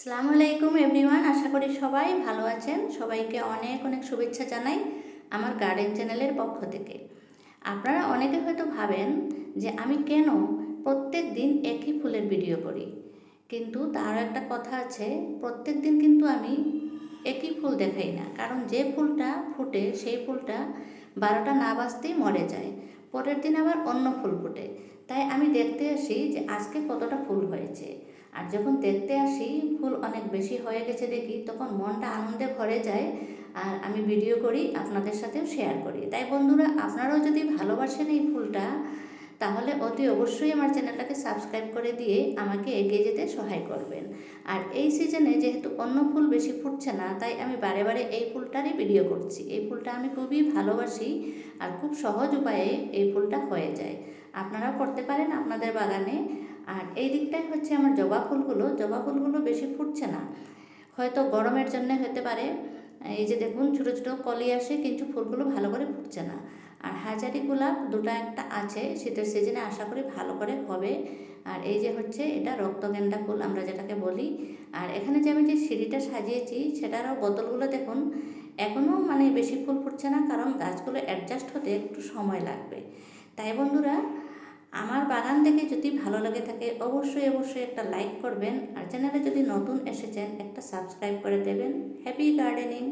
আসসালামু আলাইকুম এভরিওয়ান, আশা করি সবাই ভালো আছেন। সবাইকে অনেক অনেক শুভেচ্ছা জানাই আমার গার্ডেন চ্যানেলের পক্ষ থেকে। আপনারা অনেকে হয়তো ভাবেন যে আমি কেন প্রত্যেক দিন একই ফুলের ভিডিও করি, কিন্তু তার একটা কথা আছে, প্রত্যেক দিন কিন্তু আমি একই ফুল দেখাই না। কারণ যে ফুলটা ফুটে সেই ফুলটা 12টা না বাজতেই মরে যায়, পরের দিন আবার অন্য ফুল ফুটে। তাই আমি দেখতে আসি যে আজকে কতটা ফুল হয়েছে। আর যখন দেখতে আসি ফুল অনেক বেশি হয়ে গেছে দেখি, তখন মনটা আনন্দে ভরে যায়। আর আমি ভিডিও করি, আপনাদের সাথেও শেয়ার করি। তাই বন্ধুরা, আপনারাও যদি ভালোবাসেন এই ফুলটা, তাহলে অতি অবশ্যই আমার চ্যানেলটাকে সাবস্ক্রাইব করে দিয়ে আমাকে এগিয়ে যেতে সহায় করবেন। আর এই সিজনে যেহেতু অন্য ফুল বেশি ফুটছে না, তাই আমি বারে বারে এই ফুলটারই ভিডিও করছি। এই ফুলটা আমি খুবই ভালোবাসি আর খুব সহজ উপায়ে এই ফুলটা হয়ে যায়। আপনারাও করতে পারেন আপনাদের বাগানে। আর এই দিকটাই হচ্ছে আমার জবা ফুলগুলো বেশি ফুটছে না, হয়তো গরমের জন্য হতে পারে। এই যে দেখুন, ছোটো ছোটো কলি আসে কিন্তু ফুলগুলো ভালো করে ফুটছে না। আর হাজারি গোলাপ দুটো একটা আছে, শীতের সিজনে আশা করি ভালো করে হবে। আর এই যে হচ্ছে এটা রক্তগেন্দা ফুল আমরা যেটাকে বলি। আর এখানে যে আমি যে সিঁড়িটা সাজিয়েছি সেটারও বোতলগুলো দেখুন, এখনও মানে বেশি ফুল ফুটছে না, কারণ গাছগুলো অ্যাডজাস্ট হতে একটু সময় লাগবে। তাই বন্ধুরা, আমার বাগান দেখে যদি ভালো লাগে থাকে অবশ্যই অবশ্যই একটা লাইক করবেন। আর চ্যানেলে যদি নতুন এসেছেন একটা সাবস্ক্রাইব করে দেবেন। Happy gardening.